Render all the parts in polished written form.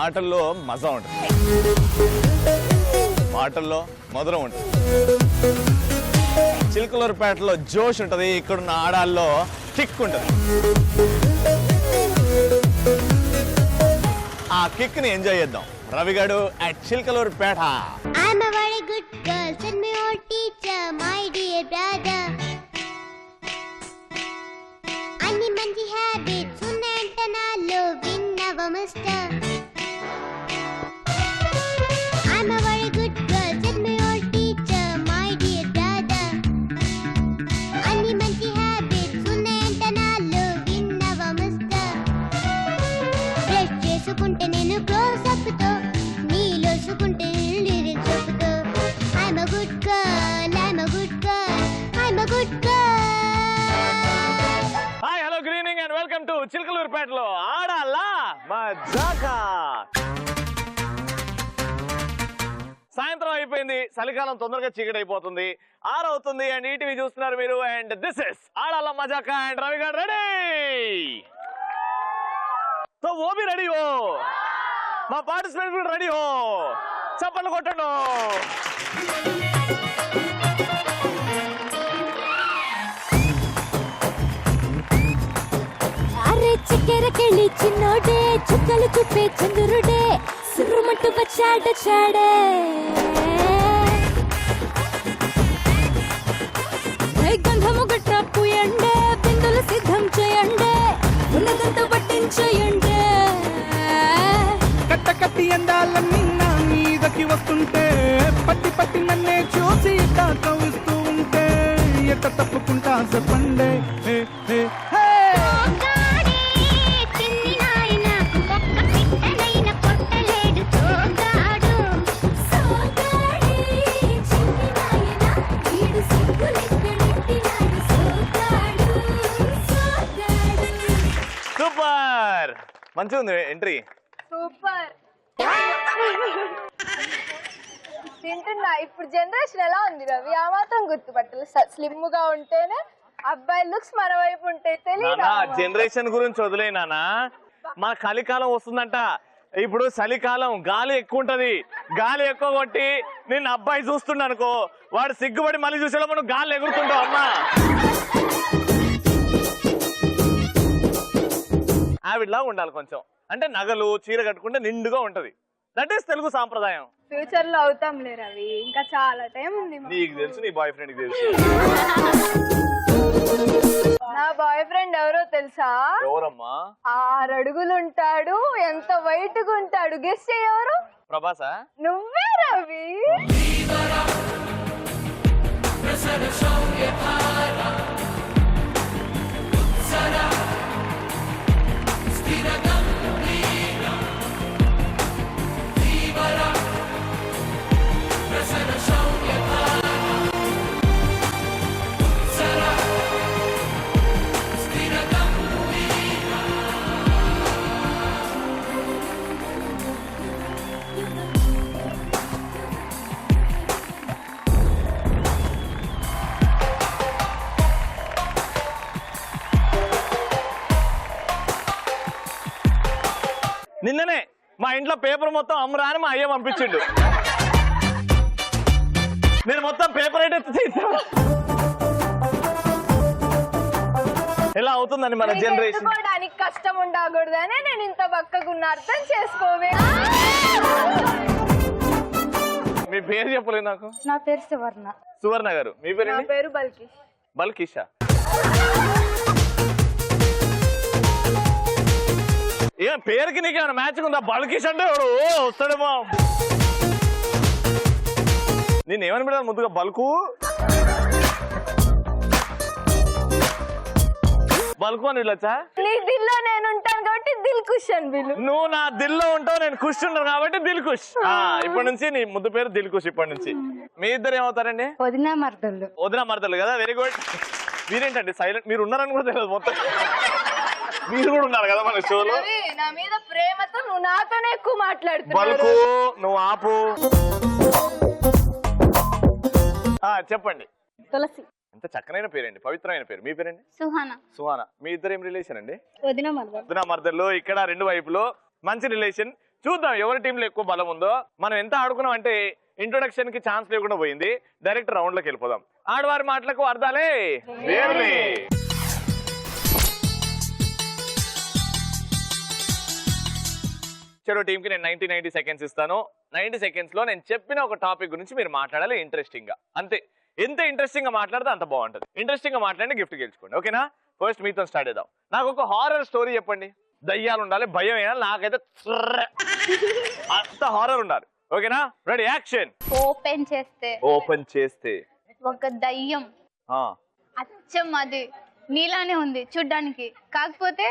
మాటల్లో మజా ఉంటుంది, మాటల్లో మధురం ఉంటుంది. చిలకలూరుపేటలో జోష్ ఉంటుంది, ఇక్కడున్న ఆడాల్లో కిక్ ఉంటుంది. ఆ కిక్ ని ఎంజాయ్ చేద్దాం. రవిగాడు at Chilakaluripet. I'm a very good girl, send me your teacher, my dear brother. అన్ని మంచి హ్యాబిట్స్ ఉన్నాయంట నాలో, విన్నవ mister. I'm a very good girl, send me your teacher, my dear brother. అన్ని మంచి హ్యాబిట్స్ ఉన్నాయంట నాలో, విన్నవ మిస్టర్. బ్రష్ చేసుకుంటే నేను క్లోజ్ అప్ తో, నీలో సుకుంటే లిరిక్స్ చెప్పుతో. I'm a good girl, I'm a good girl, I'm a good girl. Hi, hello, good evening and welcome to చిలకలూరుపేటలో ఆడాలా మజాకా. సాయంత్రం అయిపోయింది, చలికాలం తొందరగా చీకటి అయిపోతుంది, 6 అవుతుంది అండ్ ఈటీవీ చూస్తున్నారు మీరు. And this is Aadala Majaka and Ravi గారు రెడీ. तो वो भी रेडी हो, మా పార్టిసిపెంట్ కూడా రెడీ హో, చప్పట్లు కొట్టండి. అరే చక్కెరకెళ్ళి చిన్నోడే, చుక్కలు చూపే చంద్రుడే, సురుమంటూ వచ్చాడే. గంధము గట్ట పూయండే, బిందులు సిద్ధం చేయండే, ఉన్నదంతా పట్టించేయండే. కట్ట కట్టి అందాలన్నీ నా మీదకి వస్తుంటే, పట్టి పట్టి నన్నే చూసి కవిస్తూ ఉంటే, ఎట్ట తప్పుకుంటా చెప్పండే. సూపర్, మంచిగా ఉంది ఎంట్రీ. సూపర్ తింటున్నా. ఇప్పుడు జనరేషన్ ఎలా ఉంది రవి? ఆ మాత్రం గుర్తుపట్టలు. స్లిమ్ గా ఉంటేనే అబ్బాయి లుక్స్ మన వైపు ఉంటే తెలియదు. జనరేషన్ గురించి వదిలే నాన్న, మన కలికాలం వస్తుందంట. ఇప్పుడు చలికాలం, గాలి ఎక్కువ ఉంటది, గాలి ఎక్కువ కొట్టి నిన్ను అబ్బాయి చూస్తుండ అనుకో, వాడు సిగ్గుపడి మళ్ళీ చూసేటప్పుడు నువ్వు గాలి ఎగురుతుంటావు. అమ్మా ఆవిడలా ఉండాలి కొంచెం, అంటే నగలు చీర కట్టుకుంటే నిండుగా ఉంటది. దట్ ఈస్ తెలుగు సాంప్రదాయం. ఫ్యూచర్ లో అవుతాంలే రవి, ఇంకా చాలా టైం ఉంది. నీకు తెలుసు, నీ బాయ్ ఫ్రెండ్ కి తెలుసు. నా బాయ్ ఫ్రెండ్ ఎవరో తెలుసా? ఎవరమ్మా? 6 అడుగులు ఉంటాడు, ఎంత వైట్ గా ఉంటాడు. గెస్ చేయి ఎవరు? ప్రభాసా? నువ్వే రవి. నిన్ననే మా ఇంట్లో పేపర్ మొత్తం అమ్మురా అని మా అయ్య పంపించిండు. నేను మొత్తం పేపర్ అయితే ఎలా అవుతుందని మన జనరేషన్. కష్టం ఉండకూడదనే నేను ఇంత బక్కగున్న, అర్థం చేసుకోవే. మీ పేరు చెప్పలేదు నాకు. నా పేరు సువర్ణ. సువర్ణ గారు. మీ పేరు? నా పేరు బల్కిష్. బల్కిషా? ఏం పేరుకి నీకేమైనా మ్యాచింగ్ ఉందా? బల్కిష్ అంటే ఎవడు వస్తాడేమో. నేను ఏమని పెట్టాను ముందుగా? బల్కు బల్కు అని వెళ్ళొచ్చా? నీ దిల్లో నేను ఉంటాను కాబట్టి దిల్ కుష్ అని పిలు. నువ్వు నా దిల్లో ఉంటావు, నేను కుష్ ఉంటాను కాబట్టి దిల్ కుష్. ఇప్పటి నుంచి నీ ముద్దు పేరు దిల్ కుష్. ఇప్పటి నుంచి మీ ఇద్దరు ఏమవుతారండి? వదినా మరదళ్ళు. వదినా మరదలు కదా, వెరీ గుడ్. మీరేంటండి సైలెంట్? మీరు ఉన్నారని కూడా తెలియదు మొత్తం. మీరు కూడా ఉన్నారు కదా మన షోలో. నా మీద ప్రేమతో నువ్వు నాతోనే ఎక్కువ మాట్లాడుతున్నావు. బల్కు నువ్వు ఆపు. చెప్పండి. తులసి. ఎంత చక్కనైన పేరండి, పవిత్రమైన పేరు. మీ పేరండి? సుహానా. సుహానా. మీ ఇద్దరు ఏం రిలేషన్ అండి? వదిన మరదలు. వదిన మరదలు. ఇక్కడ రెండు వైపులో మంచి రిలేషన్. చూద్దాం ఎవరి టీంలో ఎక్కువ బలం ఉందో. మనం ఎంత ఆడుకున్నాం అంటే ఇంట్రొడక్షన్ కి ఛాన్స్ లేకుండా పోయింది. డైరెక్ట్ రౌండ్ లోకి వెళ్ళిపోదాం. ఆడవారి మాటలకు అర్థాలే వేర్లే. చెరో టీంకి నేను 90 సెకండ్స్ ఇస్తాను. 90 సెకండ్స్ లో నేను చెప్పిన ఒక టాపిక్ గురించి మీరు మాట్లాడాలి ఇంట్రెస్టింగ్ గా. అంతే. ఎంత ఇంట్రెస్టింగ్ గా మాట్లాడితే అంత బాగుంటుంది. ఇంట్రెస్టింగ్ గా మాట్లాడి గిఫ్ట్ గెలుచుకోండి. ఓకేనా? ఫస్ట్ మీతో స్టార్ట్ చేద్దాం. నాకు ఒక హారర్ స్టోరీ చెప్పండి. దయ్యాలు ఉండాలి, భయం వేయాలి, నాకైతే అంత హారర్ ఉండాలి. ఓకేనా? Ready, action. ఓపెన్ చేస్తే ఒక దయ్యం అచ్చం అది నీలానే ఉంది చూడ్డానికి, కాకపోతే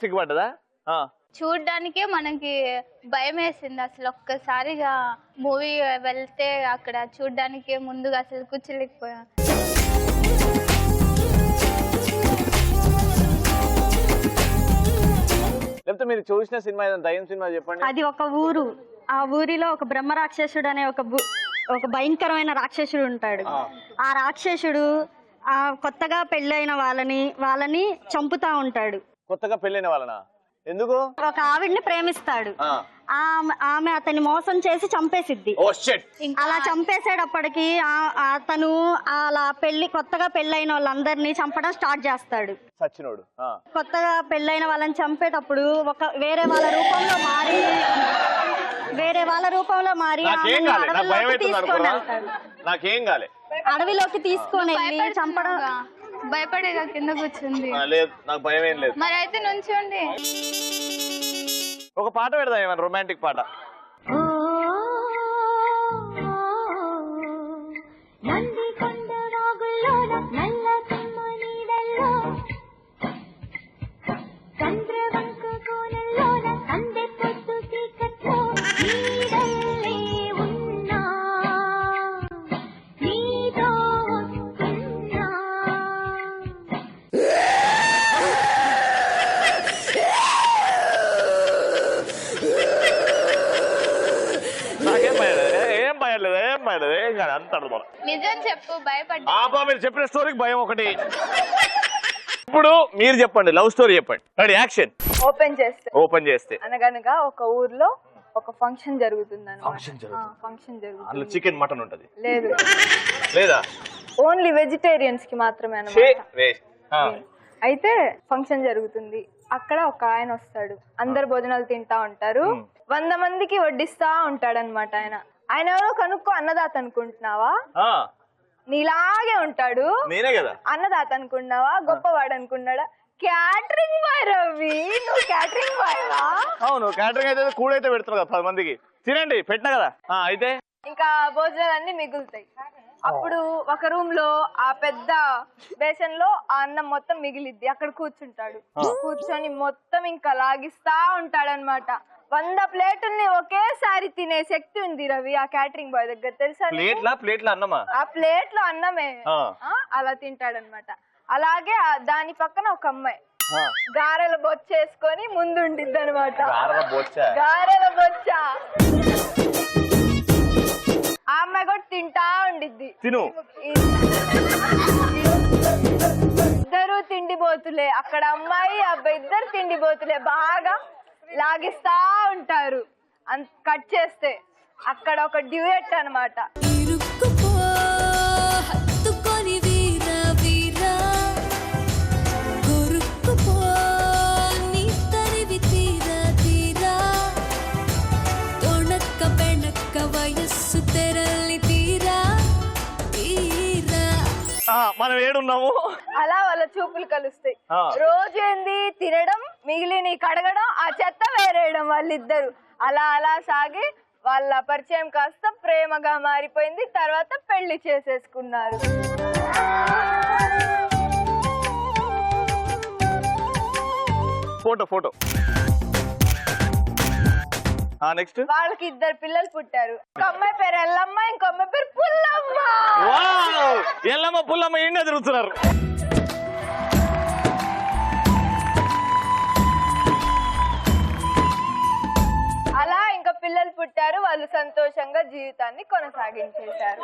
సిగ్గుపడ్డదా? చూడ్డానికే మనకి భయం వేసింది. అసలు ఒక్కసారిగా మూవీ వెళ్తే అక్కడ చూడ్డానికే ముందుగా అసలు కూర్చోలేకపోయా. లేకపోతే మీరు చూసిన సినిమా ఏదైనా దయ్యం సినిమా చెప్పండి. అది ఒక ఊరు. ఆ ఊరిలో ఒక బ్రహ్మ రాక్షసుడు అనే ఒక భయంకరమైన రాక్షసుడు ఉంటాడు. ఆ రాక్షసుడు ఆ కొత్తగా పెళ్ళైన వాళ్ళని చంపుతా ఉంటాడు. కొత్తగా పెళ్ళైన వాళ్ళనా? ఎందుకు? ఒక ఆవిడ్ని ప్రేమిస్తాడు. ఆమె అతన్ని మోసం చేసి చంపేసిద్ది. అలా చంపేసేటప్పటికి అతను అలా కొత్తగా పెళ్ళైన వాళ్ళందరినీ చంపడం స్టార్ట్ చేస్తాడు. సచ్చినోడు కొత్తగా పెళ్ళైన వాళ్ళని చంపేటప్పుడు వేరే వాళ్ళ రూపంలో మారి అడవిలోకి తీసుకొని వెళ్ళి చంపడం. భయపడేగా కింద కూర్చుంది. లేదు, నాకు భయం ఏం లేదు. మరి అయితే నుంచోండి. ఒక పాట పెడదాం, ఏమన్నా రొమాంటిక్ పాట. నిజం చెప్పు, భయపడ్డా. మీరు చెప్పిన స్టోరీకి భయం ఒకటి. ఇప్పుడు మీరు చెప్పండి, లవ్ స్టోరీ చెప్పండి. Ready, action. ఓపెన్ చేస్తే అనగనగా ఒక ఊర్లో ఒక ఫంక్షన్ జరుగుతుంది. అందులో చికెన్ మటన్ ఉంటది? లేదు. లేదా? ఓన్లీ వెజిటేరియన్స్ కి మాత్రమే అన్నమాట. అయితే ఫంక్షన్ జరుగుతుంది. అక్కడ ఒక ఆయన వస్తాడు. అందరు భోజనాలు తింటా ఉంటారు. 100 మందికి వడ్డిస్తా ఉంటాడు అనమాట. ఆయన ఎవరో కనుక్కో. అన్నదాత అనుకుంటున్నావా? నీలాగే ఉంటాడు. నేనే కదా అన్నదాత అనుకున్నావా? గొప్పవాడు అనుకున్నాడా? Catering bye Ravi. నువ్వు క్యాటరింగ్ బాయ్వా? అవును, క్యాటరింగ్ అయితే కూడైతే పెడతారు కదా 10 మందికి. తినండి, పెట్టినా కదా. అయితే ఇంకా భోజనాలన్నీ మిగులుతాయి. అప్పుడు ఒక రూమ్ లో ఆ పెద్ద బేసన్ లో ఆ అన్నం మొత్తం మిగిలిద్ది. అక్కడ కూర్చుంటాడు. కూర్చొని మొత్తం ఇంకా లాగిస్తా ఉంటాడనమాట. 100 ప్లేటుల్ని ఒకేసారి తినే శక్తి ఉంది రవి ఆ క్యాటరింగ్ బాయ్ దగ్గర, తెలుసా? ప్లేట్ల అన్నమా? ఆ ప్లేట్ లో అన్నమే అలా తింటాడనమాట. అలాగే దాని పక్కన ఒక అమ్మాయి గారెల బొచ్చ వేసుకొని ముందుండిద్ది అనమాట. గారెల బొచ్చ. ఆ అమ్మాయి కూడా తింటా ఉండిద్ది. ఇద్దరు తిండిపోతులే. అక్కడ అమ్మాయి అబ్బాయి ఇద్దరు తిండిపోతులే. బాగా లాగిస్తా ఉంటారు. కట్ చేస్తే అక్కడ ఒక డ్యూయట్ అనమాట. మనం ఏడున్నాము. అలా వాళ్ళ చూపులు కలుస్తాయి. రోజు ఏంది తినడం, మిగిలిన కడగడం, ఆ చెత్త వేరేయడం వాళ్ళిద్దరు. అలా అలా సాగి వాళ్ళ పరిచయం కాస్త ప్రేమగా మారిపోయింది. తర్వాత పెళ్లి చేసేసుకున్నారు. Photo next. వాళ్ళకి 2 పిల్లలు పుట్టారు. ఒక అమ్మాయి పేరు ఎల్లమ్మ, ఇంకో అమ్మాయి పేరు పుల్లమ్మ. ఎల్లమ్మ పుల్లమ్మ ఇండియా తిరుగుతున్నారు. అలా ఇంకా పిల్లలు పుట్టారు. వాళ్ళు సంతోషంగా జీవితాన్ని కొనసాగించేశారు.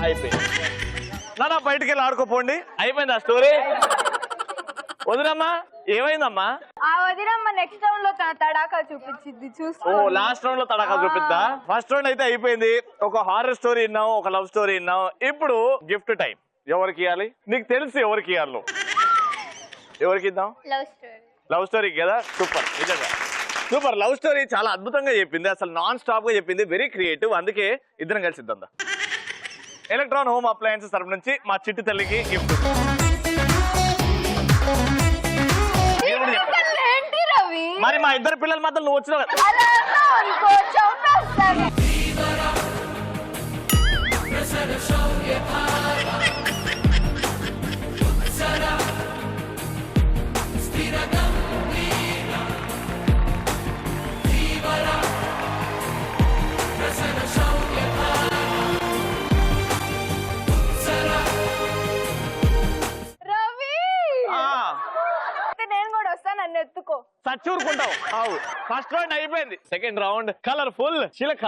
అయిపోయింది. నా బయటికి వెళ్ళి ఆడుకోపోండి. అయిపోయింది ఆ స్టోరీ. వదినమ్మా ఏమైందమ్మా? ఆ వదినమ్మ నెక్స్ట్ రౌండ్ లో తన తడాకా చూపించింది చూసుకో. ఓ లాస్ట్ రౌండ్ లో తడాకా చూపిద్దా? ఫస్ట్ రౌండ్ అయితే అయిపోయింది. ఒక హారర్ స్టోరీ విన్నాం, ఒక లవ్ స్టోరీ విన్నాం. ఇప్పుడు గిఫ్ట్ టైం. ఎవరికి ఇవ్వాలి? నీకు తెలుసు ఎవరికి ఇవ్వాలి. ఎవరికి ఇద్దాం? Love story. లవ్ స్టోరీ కదా. సూపర్, నిజంగా సూపర్. లవ్ స్టోరీ చాలా అద్భుతంగా చెప్పింది, అసలు నాన్ స్టాప్ గా చెప్పింది, వెరీ క్రియేటివ్. అందుకే ఇద్దరం కలిసి ఇద్దాం. ఎలక్ట్రాన్ హోమ్ అప్లయన్సెస్ తరపు నుంచి మా చిట్టి తల్లికి గిఫ్ట్. ఏంటి రవి? మరి మా ఇద్దరు పిల్లల మధ్య నువ్వు వచ్చినావు కదా. అలా అన్నావు అనుకో చంపేస్తాను. రవి నేను కూడా వస్తాను, నన్ను ఎత్తుకో. చచ్చూరుకుంటావు. అవు ఫస్ట్ రౌండ్ అయిపోయింది. సెకండ్ రౌండ్ కలర్ఫుల్ చిలక.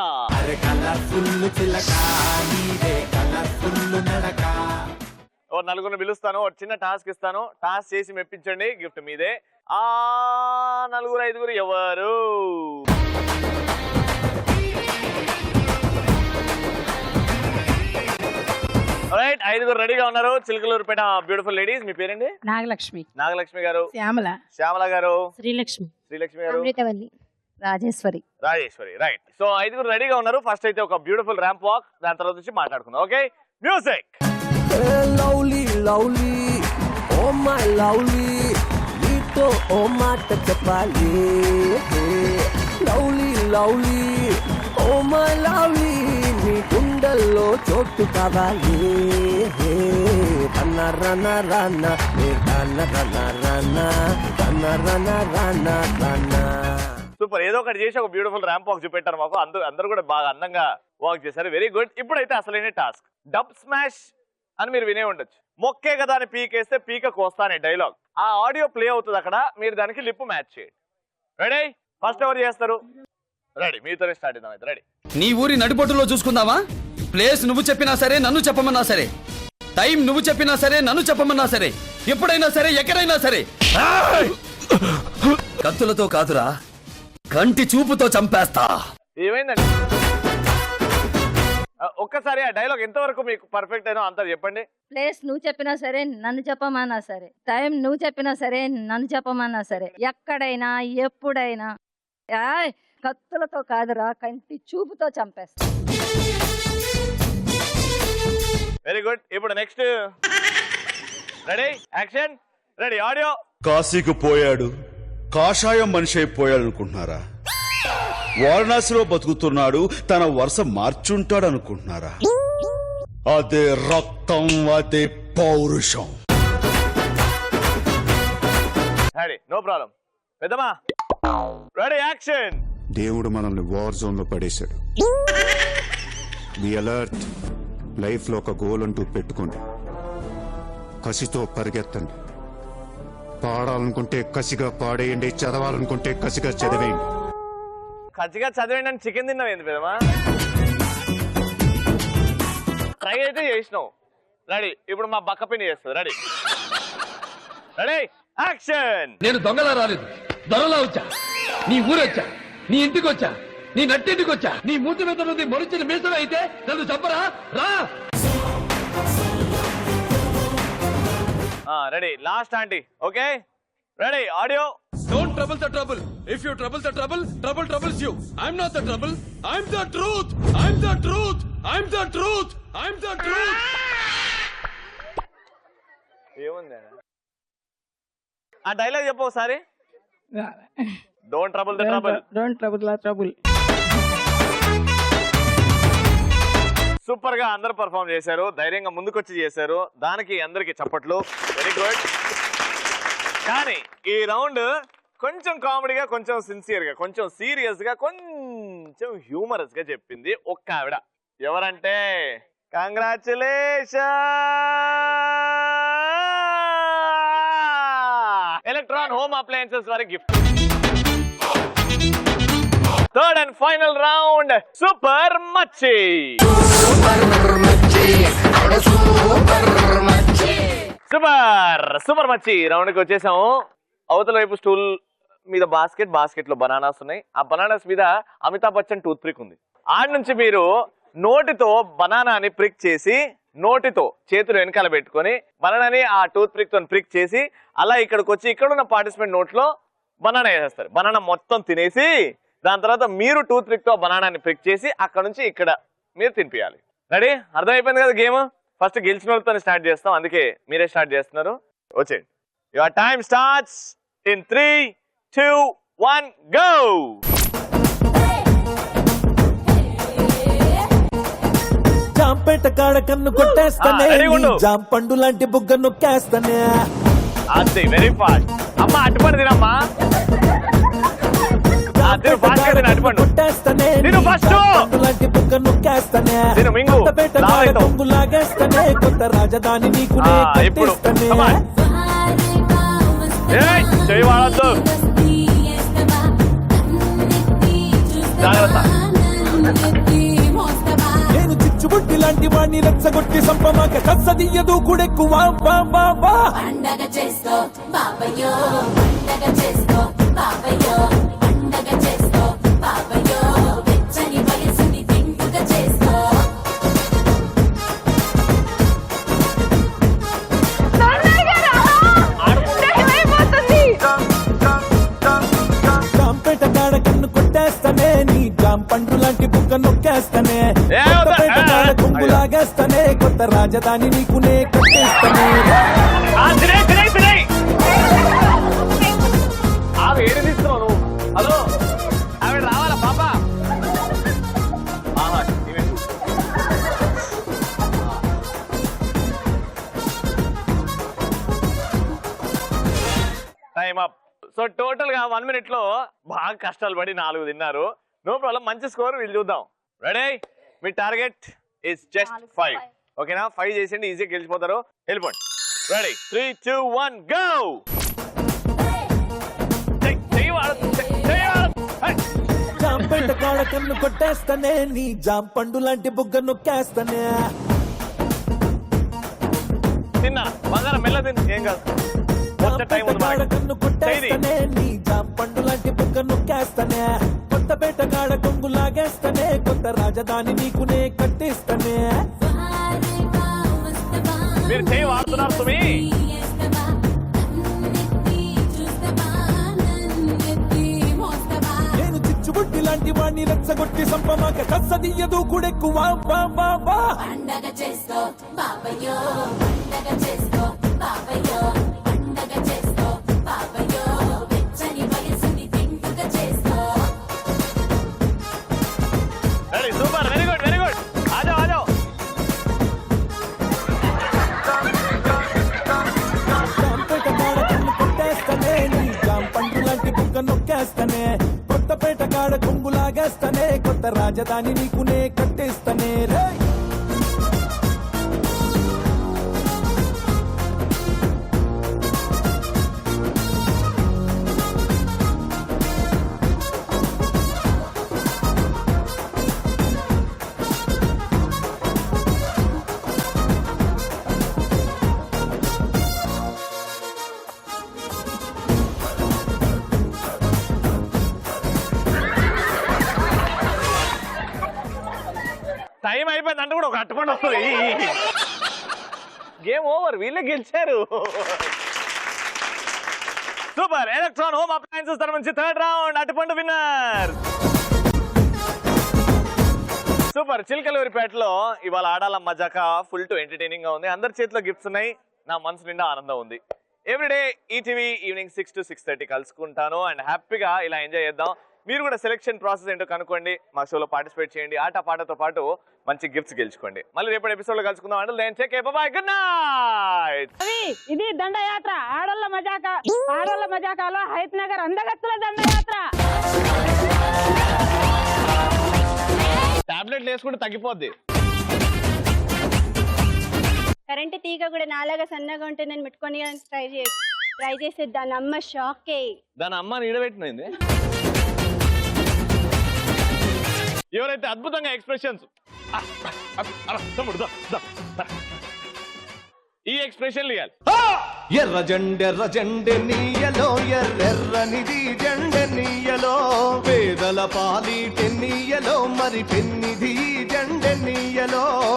ఓ నలుగురిని పిలుస్తాను, ఒక చిన్న టాస్క్ ఇస్తాను. టాస్క్ చేసి మెప్పించండి, గిఫ్ట్ మీదే. ఆ నలుగురు ఐదుగురు ఎవరు? రైట్, ఐదుగురు రెడీగా ఉన్నారు. Chilakaluripet beautiful ladies. మీ పేరండి? నాగలక్ష్మి, నాగలక్ష్మి గారు. శ్యామల, శ్యామల గారు. శ్రీలక్ష్మి, శ్రీలక్ష్మి గారు. అమృతవల్లి, రాజేశ్వరి. రాజేశ్వరి. రైట్. సో ఐదుగురు రెడీగా ఉన్నారు. ఫస్ట్ అయితే ఒక బ్యూటిఫుల్ ర్యాంప్ వాక్, దాని తర్వాత వచ్చి మాట్లాడుకుందాం. Okay, music. Lovely lovely oh my lovely, నీతో ఓ మాట చెప్పాలి. Lovely lovely oh my lovely, నీ గుండెల్లో చోటు కావాలి. రన్న రన్న రన్న రన్న రన్న రన్న రన్న రన్న రన్న రన్న. సూపర్. ఏదో ఒకటి చేసి ఒక బ్యూటిఫుల్ ర్యాంప్ వాక్ చూపెట్టారు మాకు. అందరూ కూడా బాగా అందంగా వాక్ చేశారు. Very good. ఇప్పుడైతే అసలైన టాస్క్ డబ్ స్మాష్ అని మీరు వినే ఉండొచ్చు. మొక్కే కదా అని పీకేస్తే పీక కోస్తానే డైలాగ్. ఆ ఆడియో ప్లే అవుతుంది అక్కడ, మీరు దానికి లిప్ మ్యాచ్ చేయండి. రెడీ? ఫస్ట్ ఎవరు చేస్తారు? రెడీ, మీతోనే స్టార్ట్ చేద్దాం అయితే. రెడీ? నీ ఊరి నడిబొట్టులో చూసుకుందామా? ప్లేస్ నువ్వు చెప్పినా సరే, నన్ను చెప్పమన్నా సరే, టైం నువ్వు చెప్పినా సరే, నన్ను చెప్పమన్నా సరే, ఎప్పుడైనా సరే, ఎక్కడైనా సరే. కత్తులతో కాదురా, కంటి చూపుతో చంపేస్తా. ఏమైందండి? ఒక్కసారి ఆ డైలాగ్ ఎంతవరకు మీకు పర్ఫెక్ట్ అయినా అంతా చెప్పండి. ప్లేస్ నువ్వు చెప్పినా సరే, నన్ను చెప్పమన్నా సరే, టైం నువ్వు చెప్పినా సరే, నన్ను చెప్పమన్నా సరే, ఎక్కడైనా ఎప్పుడైనా. కత్తులతో కాదురా, కంటి చూపుతో చంపేస్తా. Very good. ఇప్పుడు next. Ready? Action. Ready? Audio. కాశీకి పోయాడు, కాషాయం మనిషి అయిపోయాడు అనుకుంటున్నారా? వారణాసిలో బతుకుతున్నాడు, తన వరుస మార్చుంటాడు అనుకుంటున్నారా? అదే రక్తం, అదే పౌరుషం. రెడీ? No problem. పెద్దమా రెడీ? యాక్షన్. దేవుడు మనల్ని వార్ జోన్ లో పడేశాడు. Be alert. లైఫ్ లో ఒక గోల్ అంటూ పెట్టుకోండి, కసితో పరిగెత్తండి. పాడాలనుకుంటే కసిగా పాడేయండి, చదవాలనుకుంటే కసిగా చదివేయండి. ఖచ్చితంగా చదివేయండి అని చికెన్ తిన్నావేంది పెద్దమా? ట్రై అయితే చేసినావు. రెడీ? ఇప్పుడు మా బక్క పిన్ని చేస్తుంది. రెడీ? రెడీ? యాక్షన్. నేను దొంగలా రాలేదు, దొరలా వచ్చా. నీ ఊరొచ్చా, నీ ఇంటికి వచ్చా, నీ నట్టింటికి వచ్చా. నీ మూతి మీద నుండి మొరిచిన మీసం అయితే నన్ను చంపరా? రా. Ready? Last aunty. Okay, ready? Audio. Don't trouble the trouble. If you trouble the trouble, trouble troubles you. I'm not the trouble. I'm the truth. I'm the truth. I'm the truth. I'm the truth. ఏముంది ఆ dialogue చెప్పు ఒకసారి. Don't trouble the trouble. Don't trouble the trouble. Super గా అందరూ perform చేశారు, ధైర్యంగా ముందుకొచ్చి చేశారు. దానికి అందరికి చప్పట్లు. Very good. కానీ ఈ రౌండ్ కొంచెం కామెడీగా, కొంచెం సిన్సియర్ గా, కొంచెం సీరియస్ గా, కొంచెం హ్యూమరస్ గా చెప్పింది ఒక్క ఆవిడ. ఎవరంటే కంగ్రాచులేషన్, ఎలక్ట్రాన్ హోమ్ అప్లయన్సెస్ వారి gift. Third and final round super మచ్చి. సూపర్ మచ్చి రౌండ్ కి వచ్చేసాము. అవతల వైపు స్టూల్ మీద బాస్కెట్ లో బనానాస్ ఉన్నాయి. ఆ బనానాస్ మీద అమితాబ్ బచ్చన్ టూత్ పిక్ ఉంది. ఆడ నుంచి మీరు నోటితో బనానాని ప్రిక్ చేసి, నోటితో చేతులు వెనకాల పెట్టుకొని బనానాని ఆ టూత్ పిక్ తో ప్రిక్ చేసి అలా ఇక్కడికి వచ్చి ఇక్కడ ఉన్న పార్టిసిపెంట్ నోట్లో బనానా వేసేస్తారు. బనానా మొత్తం తినేసి దాని తర్వాత మీరు టూత్ పిక్ తో బనానాని ప్రిక్ చేసి అక్కడ నుంచి ఇక్కడ మీరు తినిపియాలి. రెడీ? అర్థమైపోయింది కదా గేమ్? ఫస్ట్ గెలిచిన వాళ్ళతో స్టార్ట్ చేస్తాం, అందుకే మీరే స్టార్ట్ చేస్తున్నారు. వచ్చేయండి. Your time starts in 3, 2, 1 go. Jampeta కాడ కన్ను కొట్టేస్తానే, జాం పండు లాంటి బుగ్గ నొక్కేస్తానే. అది వెరీ ఫాస్ట్. అమ్మ అటుపండు తినమ్మా. కొట్టేస్తానే, లాంటి బుగ్గ నొక్కేస్తానే. కొంగు లాగేస్తానే, కొత్త రాజధాని నీకు కట్టిస్తానే. నేను చిచ్చుబుట్టి లాంటి వాడిని రెచ్చగొట్టి సంపమాక కచ్చదియ్యదు కూడెక్కువ. కొట్టేస్తానే, నీ జాం పండు లాంటి బుగ్గ నొక్కేస్తానే. కొంగు లాగేస్తానే, కొత్త రాజధాని నీకునే కట్టేస్తానే. హలో ఆవిడ రావాలా పాపా? Time up. సో టోటల్ గా 1 minute లో బాగా కష్టాలు పడి 4 తిన్నారు. నో ప్రాబ్లం, మంచి స్కోర్ వీళ్ళు చూద్దాం. Ready? Me target is just 5. ఓకేనా? 5 చేసిండి, ఈజీగా గెలిచిపోతారు. వెళ్ళిపోండి. రెడీ? 3, 2, 1 గో. జాంపేట కాడ కన్ను కొట్టేస్తానే, నీ జాం పండు లాంటి బుగ్గ నొక్కేస్తానే. తిన్నా బంగారం మెల్ల తిన్నా, ఏం కాదు. కన్ను కొట్టేస్తానే, నీ జాం పండు లాంటి బుగ్గ నొక్కేస్తానే. కొత్త పేట కాడ కొంగు లాగేస్తానే, కొత్త రాజధాని నీకునే కట్టిస్తానే. మీరు చేయి వాడుతున్నారు సుమి. నేను చిచ్చుబుట్టి లాంటి వాడిని రెచ్చగొట్టి సంపమాక కచ్చదియ్యదు కూడెక్కువ. Super, very good, very good. ఆజో ఆజో. జాంపేట కాడ కన్ను కొట్టేస్తానే, నీ జాం పండు లాంటి బుగ్గ నొక్కేస్తానే. కొత్త పేట కాడ కొంగు లాగేస్తానే, కొత్త రాజధాని నీకునే కట్టిస్తానే. టైం అయిపోయింది అంటే కూడా ఒక అట్టుపండు వస్తుంది. గేమ్ ఓవర్, వీళ్ళే గెలిచారు. సూపర్. ఎలక్ట్రాన్ హోమ్ అప్లయన్సెస్ తరఫు నుంచి 3rd రౌండ్ అట్టుపండు విన్నర్. సూపర్. చిలకలూరిపేటలో ఇవాళ ఆడాల మజాక ఫుల్ టు ఎంటర్టైనింగ్ గా ఉంది. అందరి చేతిలో గిఫ్ట్స్ ఉన్నాయి. నా మనసు నిండా ఆనందం ఉంది. ఎవ్రీడే ఈటీవీ ఈవినింగ్ 6 to 6:30 కలుసుకుంటాను అండ్ హ్యాపీగా ఇలా ఎంజాయ్ చేద్దాం. మీరు కూడా సెలెక్షన్ ప్రాసెస్ ఏంటో కనుక్కోండి, మా షోలో పార్టిసిపేట్ చేయండి, ఆట పాటతో పాటు మంచి గిఫ్ట్స్ గెలుచుకోండి. మళ్ళీ రేపటి ఎపిసోడ్ లో కలుసుకుందాం. అంటే నేను చెక్ బాయ్, గుడ్ నైట్. ఇది దండయాత్ర, ఆడోళ్ళ మజాక. ఆడోళ్ళ మజాకాలో హైత్ నగర్ అందగత్తుల దండయాత్ర. టాబ్లెట్లు వేసుకుంటే తగ్గిపోద్ది. కరెంట్ తీగ కూడా నాలాగా సన్నగా ఉంటే నేను పెట్టుకొని ట్రై చేసేది. దాని అమ్మ షాక్. దాని అమ్మ నీడబెట్టినది. ఎవరైతే అద్భుతంగా ఎక్స్ప్రెషన్స్ ఈ ఎక్స్ప్రెషన్లు ఇవ్వాలి. ఎర్ర జెండె నీయలో ఎర్రెర్రనిది జెండె నీయలో పేదల పాలి టెన్నీయలో మరి పెన్నిధి జెండె నీయలో